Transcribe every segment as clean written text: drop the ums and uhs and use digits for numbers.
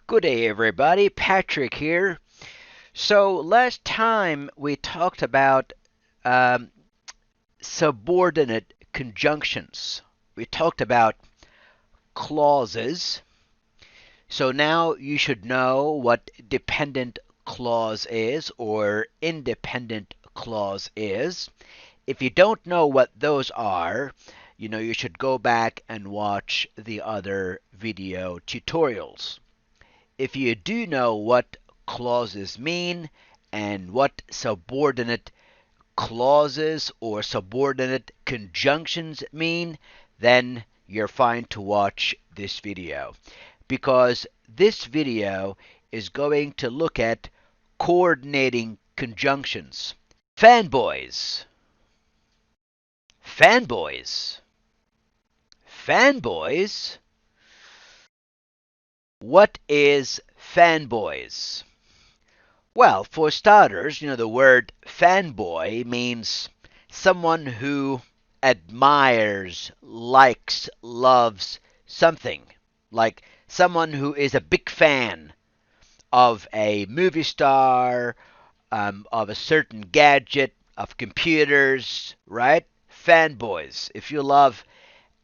Good day, everybody. Patrick here. So, last time we talked about um, subordinate conjunctions. We talked about clauses. So, now you should know what dependent clause is or independent clause is. If you don't know what those are, you should go back and watch the other video tutorials. If you do know what clauses mean and what subordinate clauses or subordinate conjunctions mean, then you're fine to watch this video. Because this video is going to look at coordinating conjunctions. Fanboys. Fanboys. Fanboys. What is fanboys? Well, for starters, the word fanboy means someone who admires, likes, loves something. Like someone who is a big fan of a movie star, of a certain gadget, of computers, right? Fanboys. If you love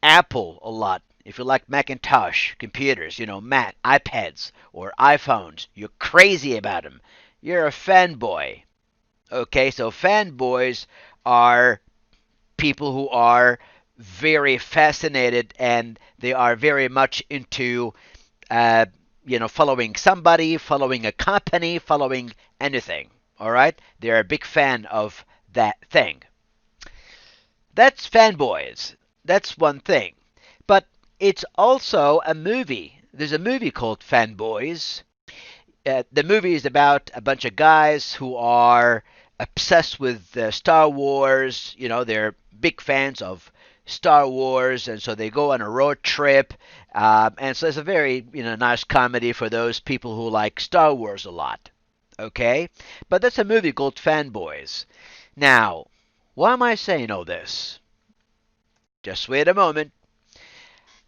Apple a lot, if you like Macintosh computers, Mac, iPads, or iPhones, you're crazy about them. You're a fanboy. Okay, so fanboys are people who are very fascinated and they are very much into, following somebody, following a company, following anything. All right, they're a big fan of that thing. That's fanboys. That's one thing. But it's also a movie. There's a movie called Fanboys. The movie is about a bunch of guys who are obsessed with Star Wars. They're big fans of Star Wars, and so they go on a road trip. And so it's a very nice comedy for those people who like Star Wars a lot. Okay, but that's a movie called Fanboys. Now, why am I saying all this? Just wait a moment.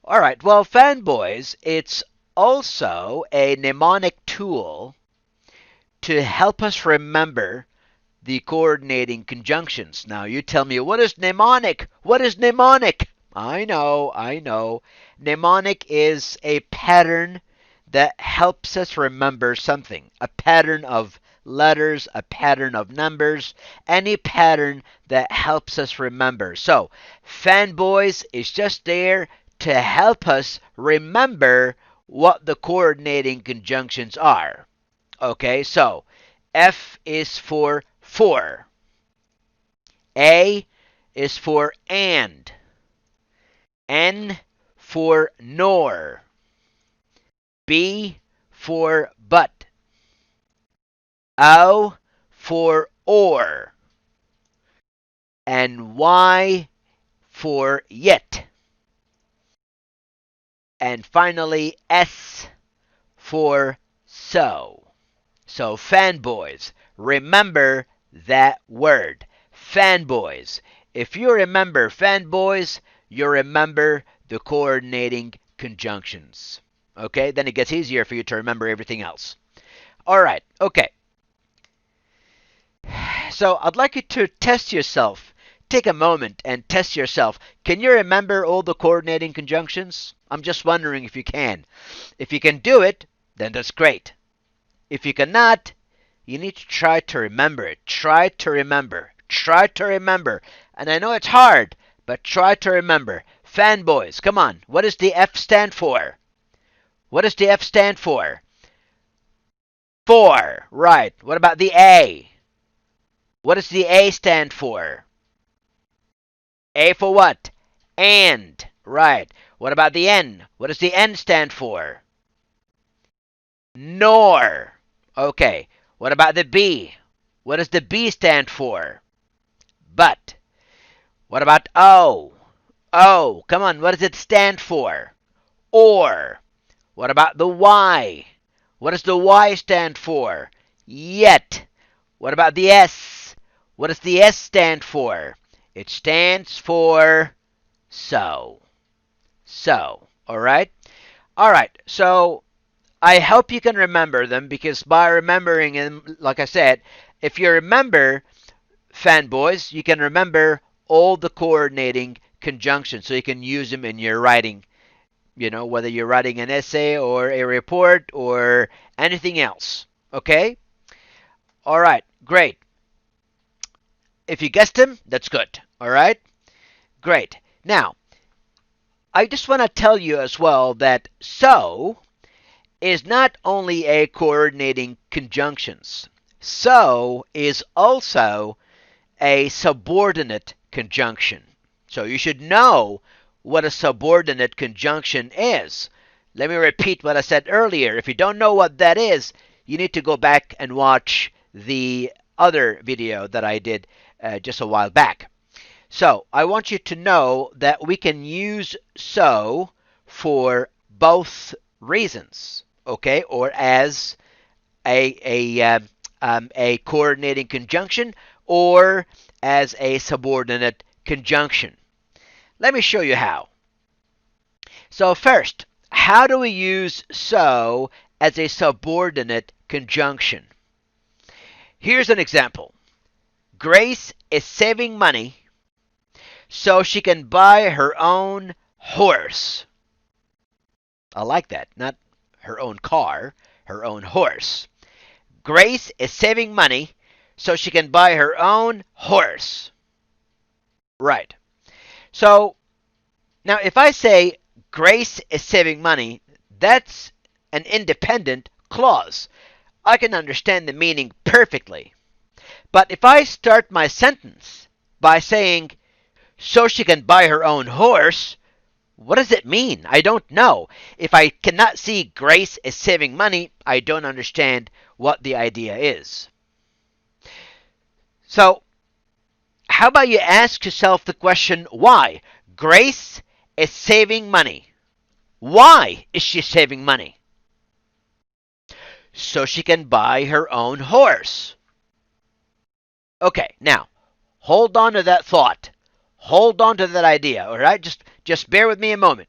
All right, well, Fanboys, it's also a mnemonic tool to help us remember the coordinating conjunctions. Now, you tell me, what is mnemonic? What is mnemonic? I know. Mnemonic is a pattern that helps us remember something. A pattern of letters, a pattern of numbers, any pattern that helps us remember. So, Fanboys is just there to help us remember what the coordinating conjunctions are. Okay, so F is for A is for and. N for nor. B for but. O for or. And Y for yet. And finally, S for so. So, fanboys, remember that word. Fanboys. If you remember fanboys, you remember the coordinating conjunctions. Okay? Then it gets easier for you to remember everything else. All right. Okay. So, I'd like you to test yourself. Take a moment and test yourself. Can you remember all the coordinating conjunctions? I'm just wondering if you can. If you can do it, then that's great. If you cannot, you need to try to remember it. Try to remember. Try to remember. And I know it's hard, but try to remember. Fanboys, come on. What does the F stand for? What does the F stand for? For. Right. What about the A? What does the A stand for? A for what? And. Right. What about the N? What does the N stand for? Nor. Okay. What about the B? What does the B stand for? But. What about O? O. Come on. What does it stand for? Or. What about the Y? What does the Y stand for? Yet. What about the S? What does the S stand for? It stands for so. So. All right? All right. So I hope you can remember them, because by remembering them, like I said, if you remember fanboys, you can remember all the coordinating conjunctions, so you can use them in your writing, whether you're writing an essay or a report or anything else. Okay? All right, great. If you guessed them, that's good. All right? Great. Now, I just want to tell you as well that so is not only a coordinating conjunctions. So is also a subordinate conjunction. So you should know what a subordinate conjunction is. Let me repeat what I said earlier. If you don't know what that is, you need to go back and watch the other video that I did just a while back. So I want you to know that we can use so for both reasons, okay, or as a coordinating conjunction, or as a subordinate conjunction. Let me show you how. So first, how do we use so as a subordinate conjunction? Here's an example. Grace is saving money so she can buy her own horse. I like that. Not her own car, her own horse. Grace is saving money so she can buy her own horse. Right. So now if I say Grace is saving money, that's an independent clause. I can understand the meaning perfectly. But if I start my sentence by saying so she can buy her own horse, what does it mean? I don't know. If I cannot see Grace is saving money, I don't understand what the idea is. So, how about you ask yourself the question, why? Grace is saving money. Why is she saving money? So she can buy her own horse. Okay, now, hold on to that thought. Hold on to that idea, all right? Just bear with me a moment.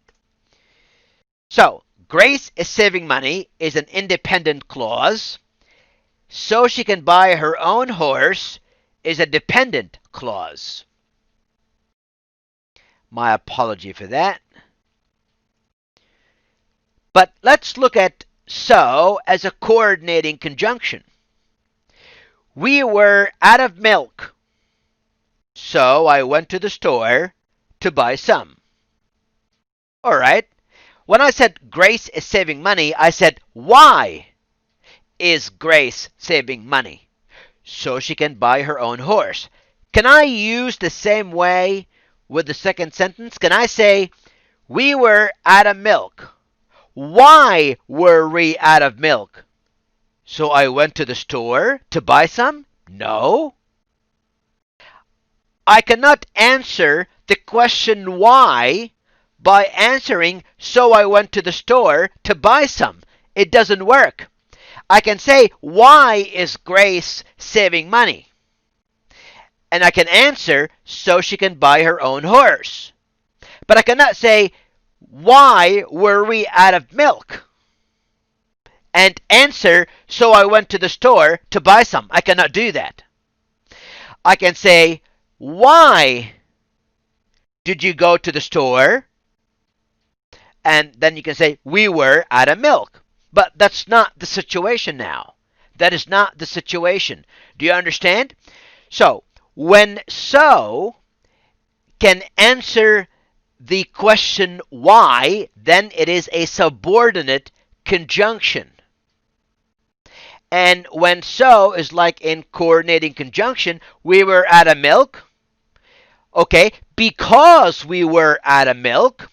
So, Grace is saving money is an independent clause. So she can buy her own horse is a dependent clause. My apology for that. But let's look at so as a coordinating conjunction. We were out of milk, so I went to the store to buy some. All right. When I said Grace is saving money, I said, why is Grace saving money? So she can buy her own horse. Can I use the same way with the second sentence? Can I say, we were out of milk. Why were we out of milk? So I went to the store to buy some? No. I cannot answer the question why by answering, so I went to the store to buy some. It doesn't work. I can say, why is Grace saving money? And I can answer, so she can buy her own horse. But I cannot say, why were we out of milk? And answer, so I went to the store to buy some. I cannot do that. I can say, why did you go to the store? And then you can say, we were out of milk. But that's not the situation now. That is not the situation. Do you understand? So, when so can answer the question why, then it is a subordinate conjunction. And when so is like in coordinating conjunction, we were out of milk. Okay, because we were out of milk,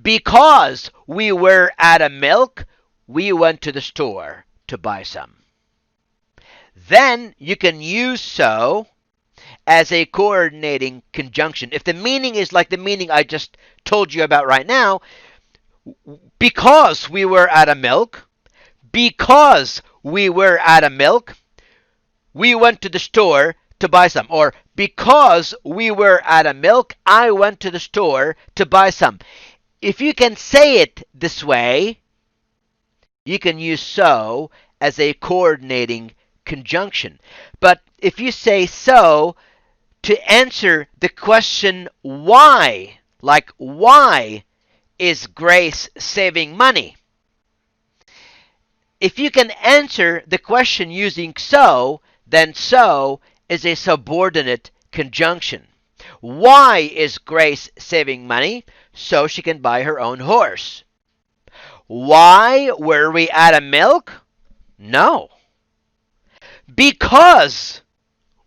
because we were out of milk, we went to the store to buy some. Then you can use so as a coordinating conjunction. If the meaning is like the meaning I just told you about right now, because we were out of milk, because we were out of milk, we went to the store to buy some. Or because we were out of milk, I went to the store to buy some. If you can say it this way, you can use so as a coordinating conjunction. But if you say so to answer the question why, like why is Grace saving money? If you can answer the question using so, then so is a subordinate conjunction. Why is Grace saving money? So she can buy her own horse. Why were we out of milk? No. Because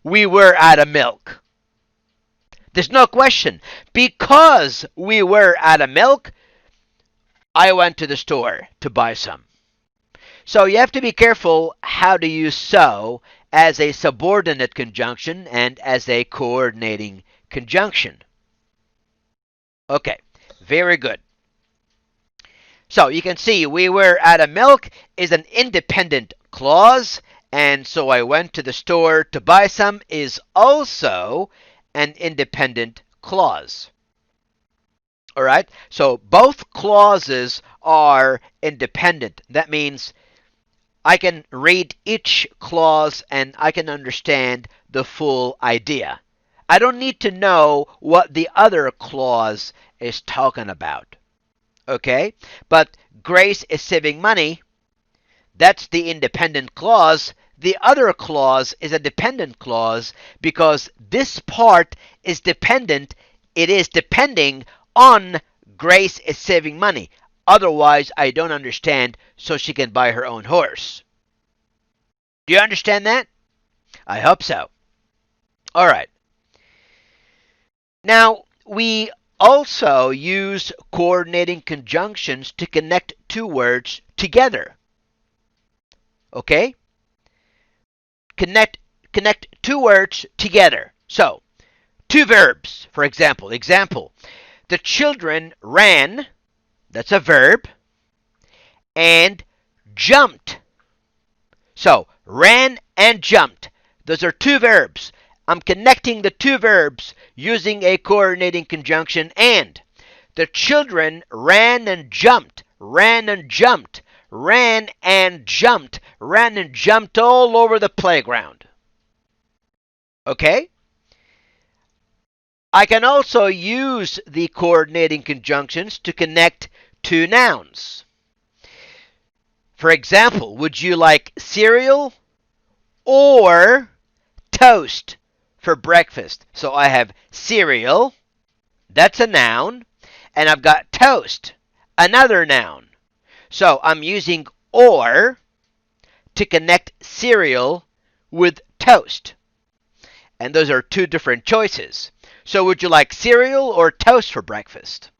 we were out of milk. There's no question. Because we were out of milk, I went to the store to buy some. So you have to be careful how to use so as a subordinate conjunction and as a coordinating conjunction. Okay, very good. So you can see we were out of milk is an independent clause, and so I went to the store to buy some is also an independent clause. All right, so both clauses are independent. That means I can read each clause and I can understand the full idea. I don't need to know what the other clause is talking about. Okay? But Grace is saving money. That's the independent clause. The other clause is a dependent clause because this part is dependent. It is depending on Grace is saving money. Otherwise, I don't understand, so she can buy her own horse. Do you understand that? I hope so. All right. Now, we also use coordinating conjunctions to connect two words together. Okay? Connect two words together. So, two verbs, for example. Example, the children ran, that's a verb, and jumped. So, ran and jumped. Those are two verbs. I'm connecting the two verbs using a coordinating conjunction and. The children ran and jumped, ran and jumped, ran and jumped, ran and jumped all over the playground. Okay? I can also use the coordinating conjunctions to connect two nouns. For example, would you like cereal or toast for breakfast? So I have cereal, that's a noun, and I've got toast, another noun. So I'm using or to connect cereal with toast. And those are two different choices. So would you like cereal or toast for breakfast?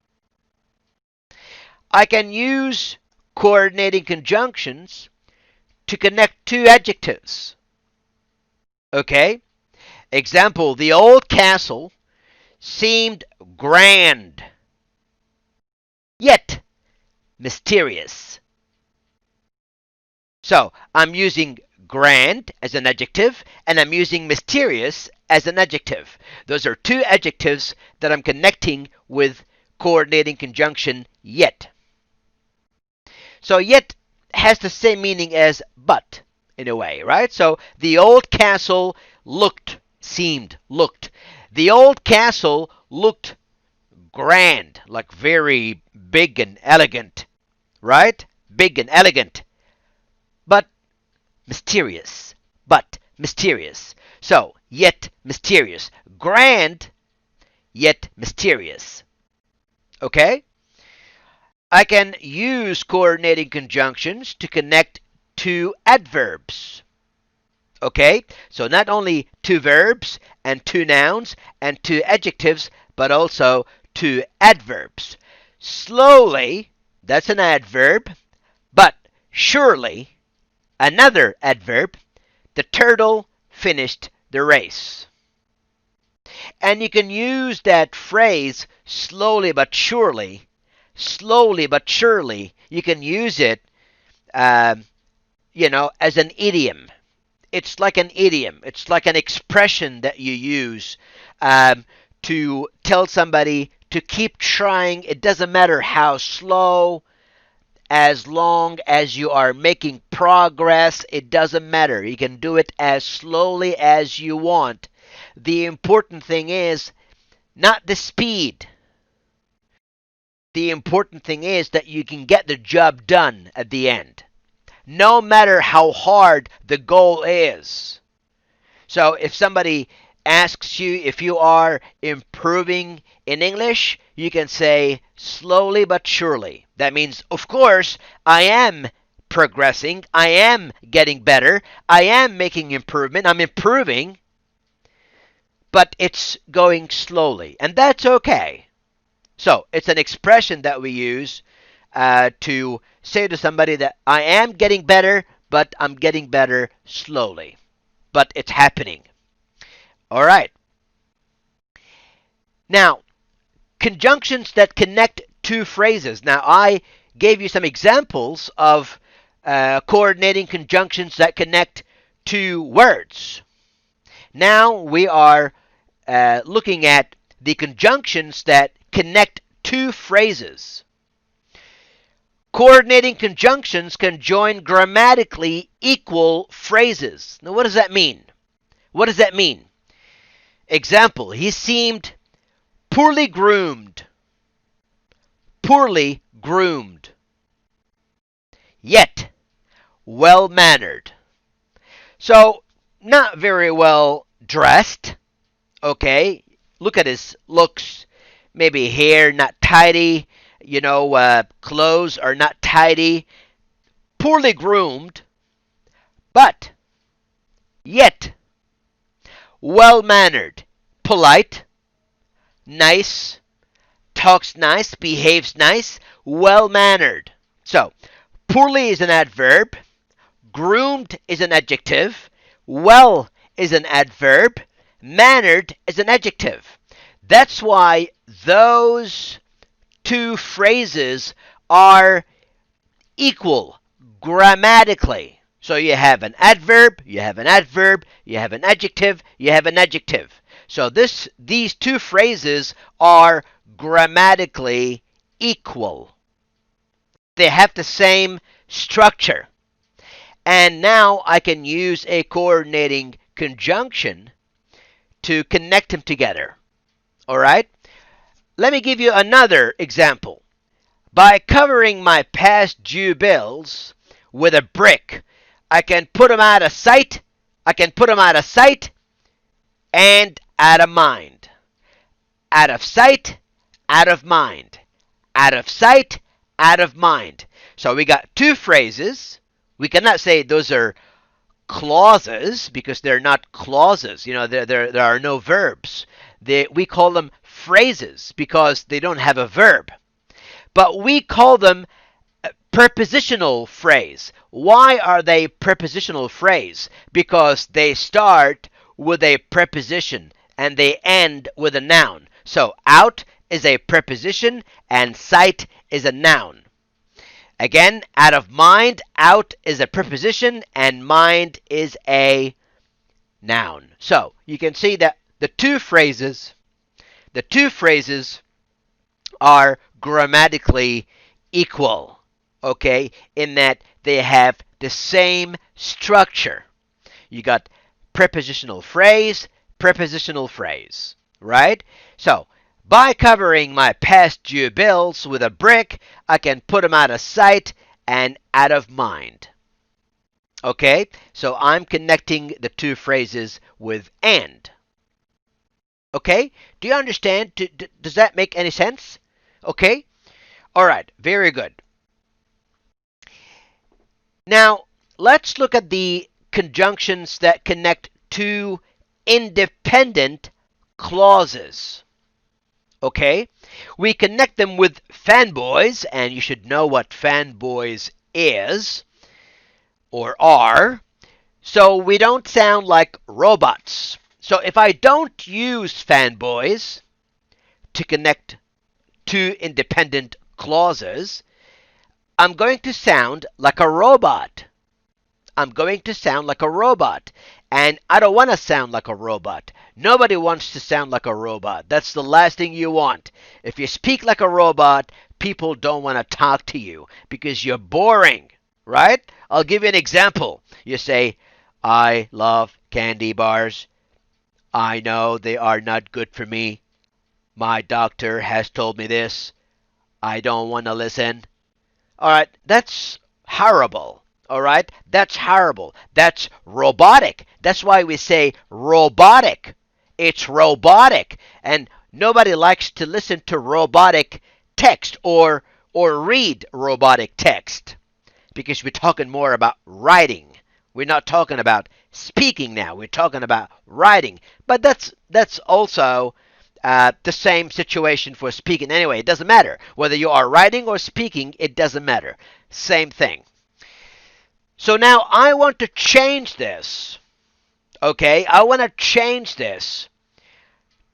I can use coordinating conjunctions to connect two adjectives. Okay? Example, the old castle seemed grand, yet mysterious. So, I'm using grand as an adjective, and I'm using mysterious as an adjective. Those are two adjectives that I'm connecting with coordinating conjunction yet. So, yet has the same meaning as but, in a way, right? So, the old castle looked. The old castle looked grand, like very big and elegant, right? Big and elegant. But mysterious. So, yet mysterious. Grand, yet mysterious. Okay? I can use coordinating conjunctions to connect two adverbs. Okay? So not only two verbs and two nouns and two adjectives, but also two adverbs. Slowly, that's an adverb, but surely, another adverb, the turtle finished the race. And you can use that phrase, slowly but surely, you can use it, as an idiom. It's like an idiom. It's like an expression that you use to tell somebody to keep trying. It doesn't matter how slow, as long as you are making progress, it doesn't matter. You can do it as slowly as you want. The important thing is not the speed. The important thing is that you can get the job done at the end, no matter how hard the goal is. So if somebody asks you if you are improving in English, you can say slowly but surely. That means, of course, I am progressing, I am getting better, I am making improvement, I'm improving, but it's going slowly, and that's okay. So it's an expression that we use to say to somebody that I am getting better, but I'm getting better slowly. But it's happening. All right. Now, conjunctions that connect two phrases. Now, I gave you some examples of coordinating conjunctions that connect two words. Now we are looking at the conjunctions that connect two phrases. Coordinating conjunctions can join grammatically equal phrases. Now, what does that mean? What does that mean? Example, he seemed poorly groomed. Poorly groomed. Yet well-mannered. So, not very well dressed. Okay, look at his looks. Maybe hair not tidy. Clothes are not tidy. Poorly groomed, but yet well-mannered. Polite, nice, talks nice, behaves nice, well-mannered. So, poorly is an adverb. Groomed is an adjective. Well is an adverb. Mannered is an adjective. That's why those two phrases are equal grammatically. So you have an adverb, you have an adverb, you have an adjective, you have an adjective. So these two phrases are grammatically equal. They have the same structure. And now I can use a coordinating conjunction to connect them together. All right? Let me give you another example. By covering my past due bills with a brick, I can put them out of sight. I can put them out of sight and out of mind. Out of sight, out of mind. Out of sight, out of mind. So we got two phrases. We cannot say those are clauses because they're not clauses. There are no verbs. We call them phrases because they don't have a verb. But we call them prepositional phrase. Why are they prepositional phrase? Because they start with a preposition and they end with a noun. So out is a preposition and sight is a noun. Again, out of mind, out is a preposition and mind is a noun. So you can see that the two phrases are grammatically equal, okay, in that they have the same structure. You got prepositional phrase, right? So, by covering my past due bills with a brick, I can put them out of sight and out of mind. Okay, so I'm connecting the two phrases with and. Okay, do you understand? Does that make any sense? Okay, all right, very good. Now, let's look at the conjunctions that connect two independent clauses. Okay, we connect them with fanboys, and you should know what fanboys is or are, so we don't sound like robots. So if I don't use fanboys to connect two independent clauses, I'm going to sound like a robot. I'm going to sound like a robot. And I don't want to sound like a robot. Nobody wants to sound like a robot. That's the last thing you want. If you speak like a robot, people don't want to talk to you because you're boring, right? I'll give you an example. You say, I love candy bars. I know they are not good for me. My doctor has told me this. I don't want to listen. All right, that's horrible. All right, that's horrible. That's robotic. That's why we say robotic. It's robotic, and nobody likes to listen to robotic text or read robotic text because we're talking more about writing. We're not talking about speaking now. We're talking about writing. But that's also the same situation for speaking. Anyway, it doesn't matter. Whether you are writing or speaking, it doesn't matter. Same thing. So now I want to change this. Okay? I want to change this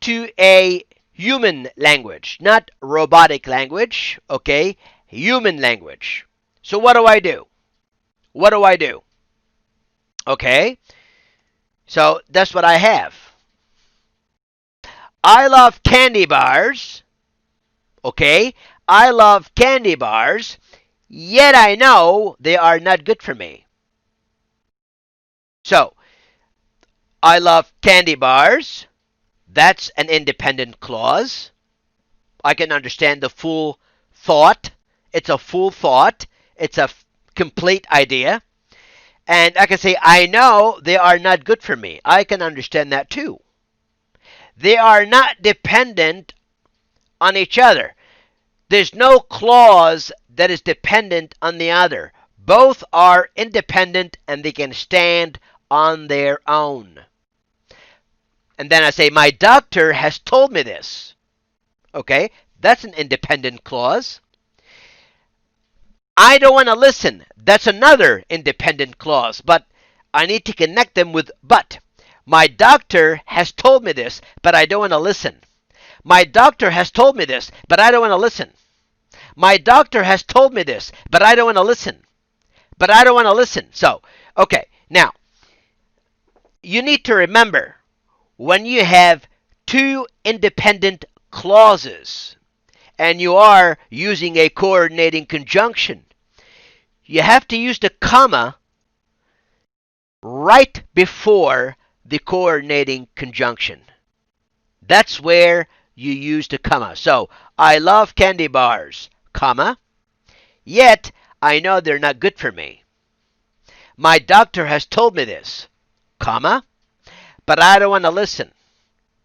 to a human language, not robotic language. Okay? Human language. So what do I do? What do I do? Okay? So that's what I have. I love candy bars. Okay? I love candy bars, yet I know they are not good for me. So, I love candy bars. That's an independent clause. I can understand the full thought. It's a full thought. It's a complete idea. And I can say, I know they are not good for me. I can understand that too. They are not dependent on each other. There's no clause that is dependent on the other. Both are independent and they can stand on their own. And then I say, my doctor has told me this. Okay, that's an independent clause. I don't want to listen. That's another independent clause, but I need to connect them with but. My doctor has told me this, but I don't want to listen. My doctor has told me this, but I don't want to listen. My doctor has told me this, but I don't want to listen. But I don't want to listen. So, okay, now, you need to remember when you have two independent clauses and you are using a coordinating conjunction, you have to use the comma right before the coordinating conjunction. That's where you use the comma. So, I love candy bars, comma, yet I know they're not good for me. My doctor has told me this, comma, but I don't want to listen.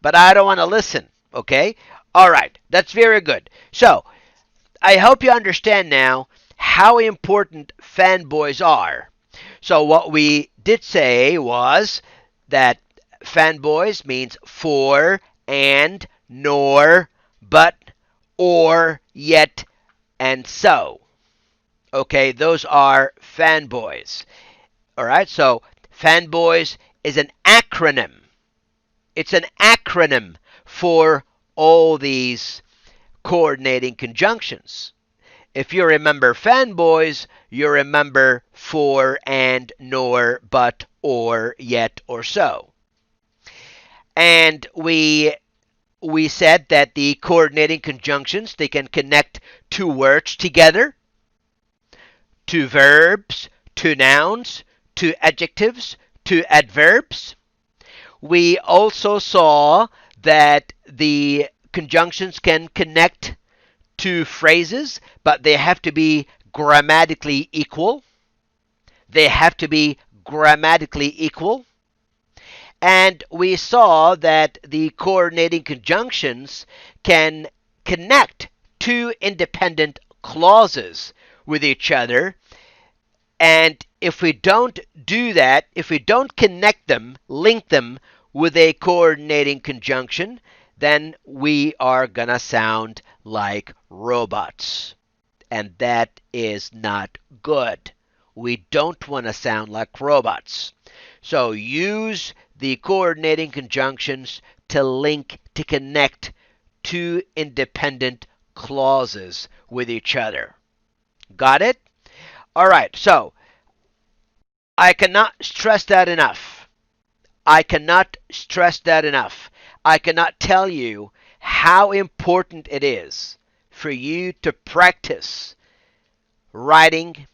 But I don't want to listen, okay? All right, that's very good. So, I hope you understand now how important fanboys are. So, what we did say was that fanboys means for, and, nor, but, or, yet, and so. Okay, those are fanboys. All right, so fanboys is an acronym. It's an acronym for all these coordinating conjunctions. If you remember fanboys, you remember for, and, nor, but, or, yet, or so. And we said that the coordinating conjunctions, they can connect two words together, two verbs, two nouns, two adjectives, two adverbs. We also saw that the conjunctions can connect two phrases, but they have to be grammatically equal. They have to be grammatically equal. And we saw that the coordinating conjunctions can connect two independent clauses with each other. And if we don't do that, if we don't connect them, link them with a coordinating conjunction, then we are going to sound like robots. And that is not good. We don't want to sound like robots. So use the coordinating conjunctions to link, to connect two independent clauses with each other. Got it? All right, so I cannot stress that enough. I cannot stress that enough. I cannot tell you how important it is. for you to practice writing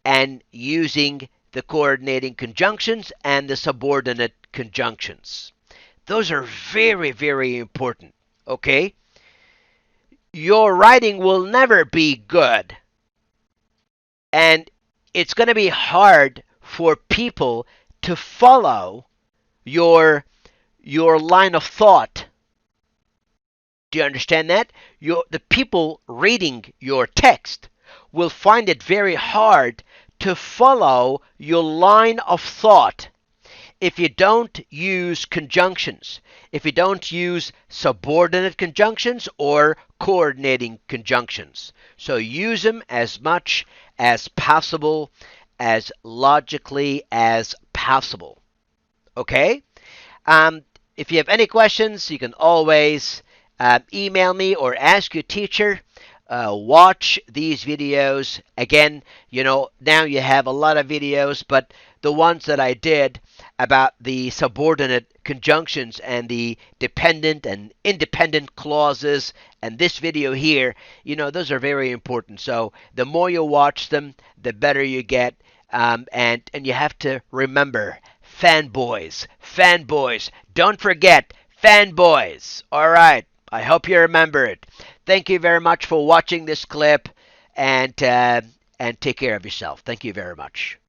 and using the coordinating conjunctions and the subordinate conjunctions. Those are very, very important, okay? Your writing will never be good, and it's going to be hard for people to follow your line of thought. Do you understand that? The people reading your text will find it very hard to follow your line of thought if you don't use conjunctions, if you don't use subordinate conjunctions or coordinating conjunctions. So use them as much as possible, as logically as possible. Okay? If you have any questions, you can always email me or ask your teacher. Watch these videos. Again, now you have a lot of videos, but the ones that I did about the subordinate conjunctions and the dependent and independent clauses and this video here, those are very important. So the more you watch them, the better you get. And you have to remember, fanboys. Don't forget, fanboys. All right. I hope you remember it. Thank you very much for watching this clip, and take care of yourself. Thank you very much.